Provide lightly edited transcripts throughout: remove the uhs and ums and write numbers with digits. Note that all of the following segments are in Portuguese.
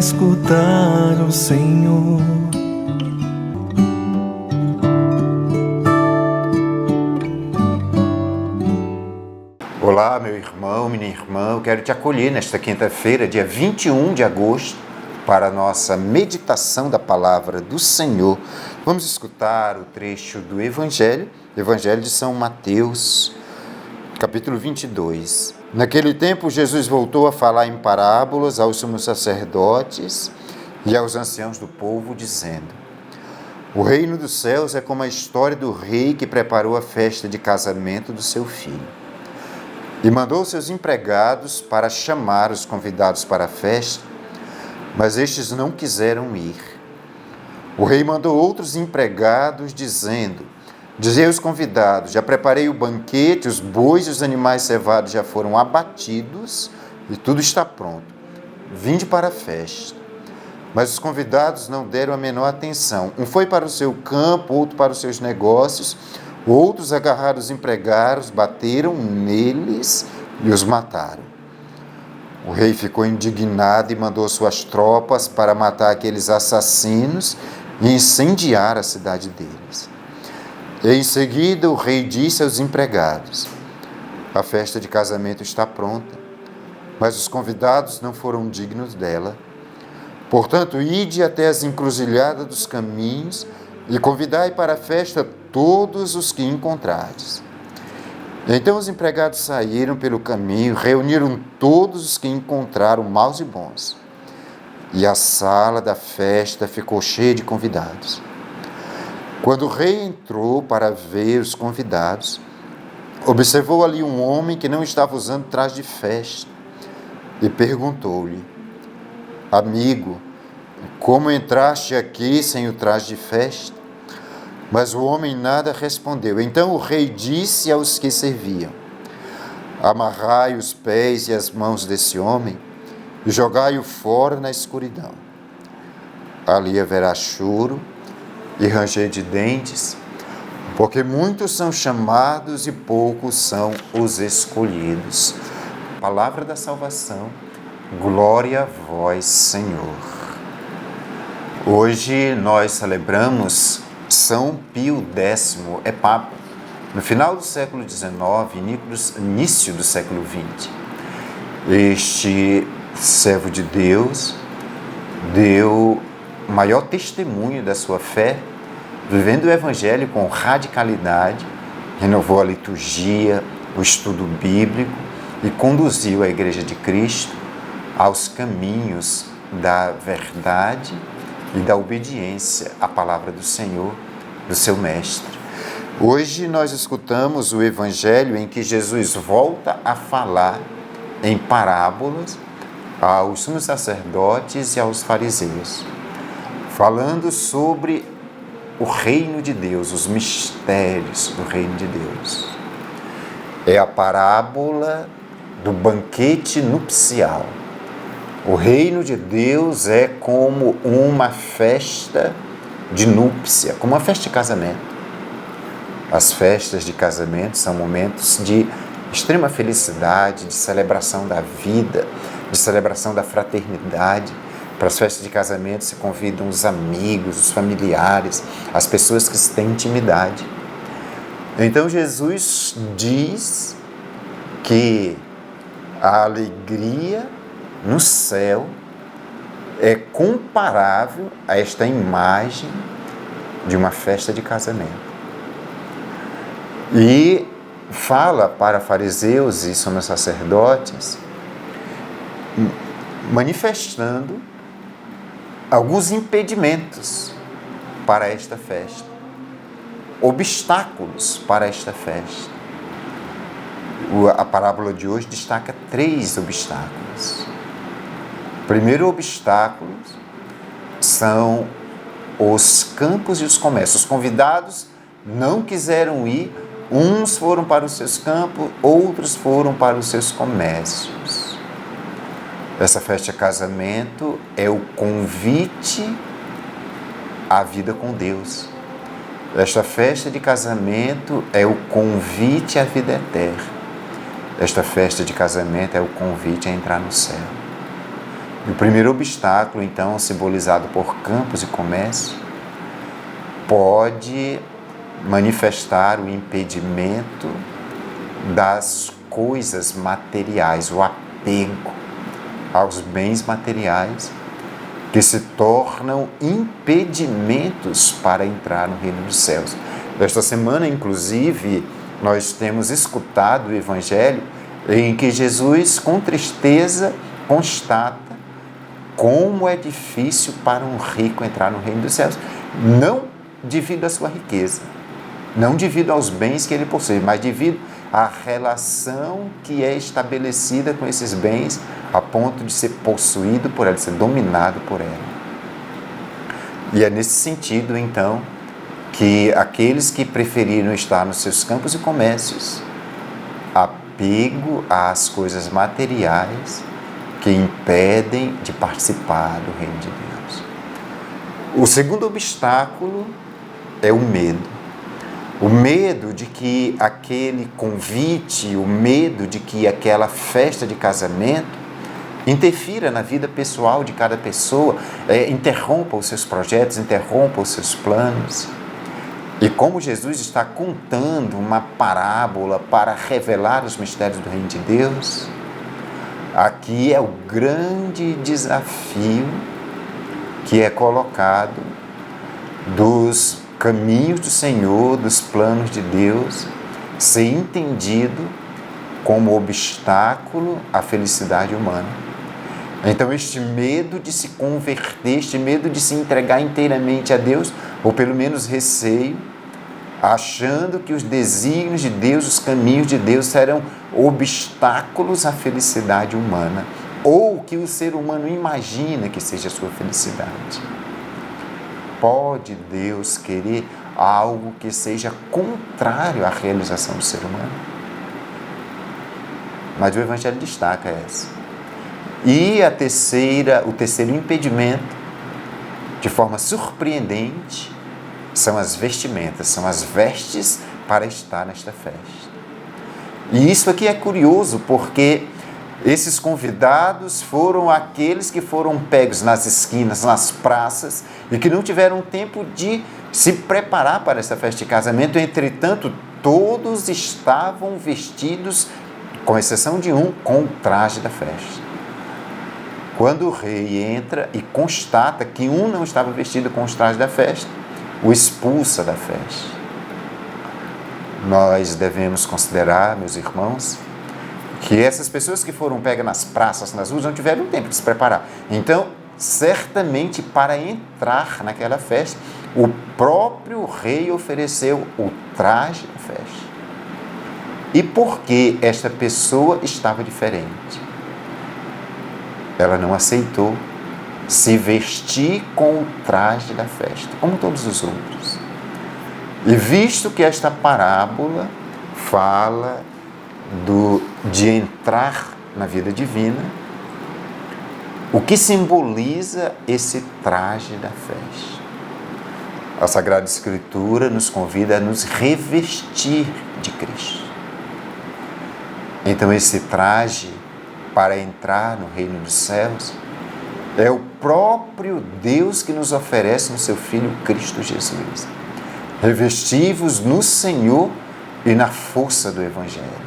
escutar o Senhor. Olá, meu irmão, minha irmã, eu quero te acolher nesta quinta-feira, dia 21 de agosto, para a nossa meditação da palavra do Senhor. Vamos escutar o trecho do Evangelho de São Mateus, capítulo 22. Naquele tempo, Jesus voltou a falar em parábolas aos sumos sacerdotes e aos anciãos do povo, dizendo: O reino dos céus é como a história do rei que preparou a festa de casamento do seu filho. E mandou seus empregados para chamar os convidados para a festa, mas estes não quiseram ir. O rei mandou outros empregados, dizendo: Dizei aos convidados: já preparei o banquete, os bois e os animais cevados já foram abatidos e tudo está pronto. Vinde para a festa. Mas os convidados não deram a menor atenção. Um foi para o seu campo, outro para os seus negócios. Outros agarraram os empregados, bateram neles e os mataram. O rei ficou indignado e mandou suas tropas para matar aqueles assassinos e incendiar a cidade deles. E em seguida o rei disse aos empregados: A festa de casamento está pronta, mas os convidados não foram dignos dela. Portanto, ide até as encruzilhadas dos caminhos e convidai para a festa todos os que encontrardes. Então os empregados saíram pelo caminho, reuniram todos os que encontraram, maus e bons. E a sala da festa ficou cheia de convidados. Quando o rei entrou para ver os convidados, observou ali um homem que não estava usando traje de festa e perguntou-lhe: Amigo, como entraste aqui sem o traje de festa? Mas o homem nada respondeu. Então o rei disse aos que serviam: Amarrai os pés e as mãos desse homem e jogai-o fora na escuridão. Ali haverá choro e ranger de dentes, porque muitos são chamados e poucos são os escolhidos. Palavra da salvação, glória a vós, Senhor. Hoje nós celebramos São Pio X, é Papa, no final do século XIX, início do século XX. Este servo de Deus deu o maior testemunho da sua fé, vivendo o Evangelho com radicalidade, renovou a liturgia, o estudo bíblico e conduziu a Igreja de Cristo aos caminhos da verdade e da obediência à palavra do Senhor, do seu Mestre. Hoje nós escutamos o Evangelho em que Jesus volta a falar em parábolas aos sumos sacerdotes e aos fariseus, falando sobre o reino de Deus, os mistérios do reino de Deus. É a parábola do banquete nupcial. O reino de Deus é como uma festa de núpcia, como uma festa de casamento. As festas de casamento são momentos de extrema felicidade, de celebração da vida, de celebração da fraternidade. Para as festas de casamento se convidam os amigos, os familiares, as pessoas que têm intimidade. Então Jesus diz que a alegria no céu é comparável a esta imagem de uma festa de casamento. E fala para fariseus e sumos sacerdotes, manifestando alguns impedimentos para esta festa, obstáculos para esta festa. A parábola de hoje destaca 3 obstáculos. O primeiro obstáculo são os campos e os comércios. Os convidados não quiseram ir, uns foram para os seus campos, outros foram para os seus comércios. Essa festa de casamento é o convite à vida com Deus. Esta festa de casamento é o convite à vida eterna. Esta festa de casamento é o convite a entrar no céu. E o primeiro obstáculo, então, simbolizado por campos e comércio, pode manifestar o impedimento das coisas materiais, o apego aos bens materiais, que se tornam impedimentos para entrar no reino dos céus. Esta semana, inclusive, nós temos escutado o Evangelho em que Jesus, com tristeza, constata como é difícil para um rico entrar no reino dos céus, não devido à sua riqueza, não devido aos bens que ele possui, mas devido à relação que é estabelecida com esses bens, a ponto de ser possuído por ela, de ser dominado por ela. E é nesse sentido, então, que aqueles que preferiram estar nos seus campos e comércios, apego às coisas materiais, que impedem de participar do reino de Deus. O segundo obstáculo é o medo. O medo de que aquele convite, o medo de que aquela festa de casamento interfira na vida pessoal de cada pessoa, interrompa os seus projetos, interrompa os seus planos. E como Jesus está contando uma parábola para revelar os mistérios do reino de Deus, aqui é o grande desafio que é colocado dos caminhos do Senhor, dos planos de Deus, ser entendido como obstáculo à felicidade humana. Então, este medo de se converter, este medo de se entregar inteiramente a Deus, ou pelo menos receio, achando que os desígnios de Deus, os caminhos de Deus serão obstáculos à felicidade humana, ou que o ser humano imagina que seja a sua felicidade. Pode Deus querer algo que seja contrário à realização do ser humano? Mas o Evangelho destaca essa. E o terceiro impedimento, de forma surpreendente, são as vestimentas, são as vestes para estar nesta festa. E isso aqui é curioso, porque esses convidados foram aqueles que foram pegos nas esquinas, nas praças, e que não tiveram tempo de se preparar para essa festa de casamento. Entretanto, todos estavam vestidos, com exceção de um, com o traje da festa. Quando o rei entra e constata que um não estava vestido com os trajes da festa, o expulsa da festa. Nós devemos considerar, meus irmãos, que essas pessoas que foram pegas nas praças, nas ruas, não tiveram tempo de se preparar. Então, certamente, para entrar naquela festa, o próprio rei ofereceu o traje da festa. E por que esta pessoa estava diferente? Ela não aceitou se vestir com o traje da festa, como todos os outros. E visto que esta parábola fala de entrar na vida divina, o que simboliza esse traje da festa? A Sagrada Escritura nos convida a nos revestir de Cristo. Então esse traje para entrar no reino dos céus é o próprio Deus que nos oferece no seu Filho Cristo Jesus. Revesti-vos no Senhor e na força do Evangelho.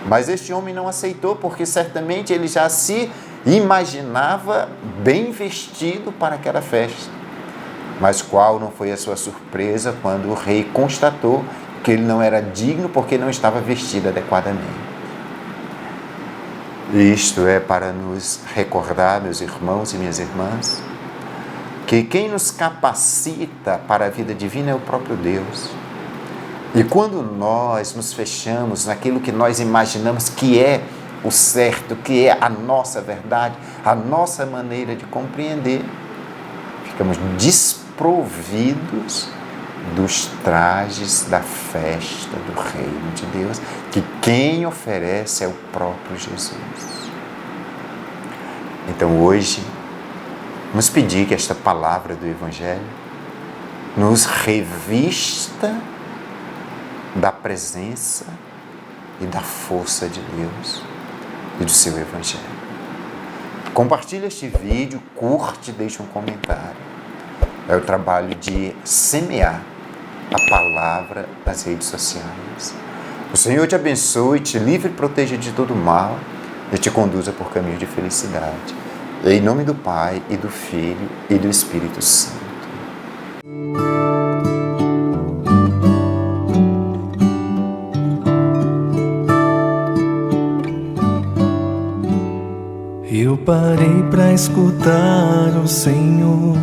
Mas este homem não aceitou, porque certamente ele já se imaginava bem vestido para aquela festa. Mas qual não foi a sua surpresa quando o rei constatou que ele não era digno porque não estava vestido adequadamente. Isto é para nos recordar, meus irmãos e minhas irmãs, que quem nos capacita para a vida divina é o próprio Deus. E quando nós nos fechamos naquilo que nós imaginamos que é o certo, que é a nossa verdade, a nossa maneira de compreender, ficamos desprovidos dos trajes da festa do reino de Deus, que quem oferece é o próprio Jesus. Então hoje, vamos pedir que esta palavra do Evangelho nos revista da presença e da força de Deus e do seu Evangelho. Compartilha este vídeo, curte, deixa um comentário. É o trabalho de semear a palavra nas redes sociais. O Senhor te abençoe, te livre e proteja de todo mal e te conduza por caminho de felicidade. Em nome do Pai, e do Filho, e do Espírito Santo. Eu parei pra escutar o Senhor.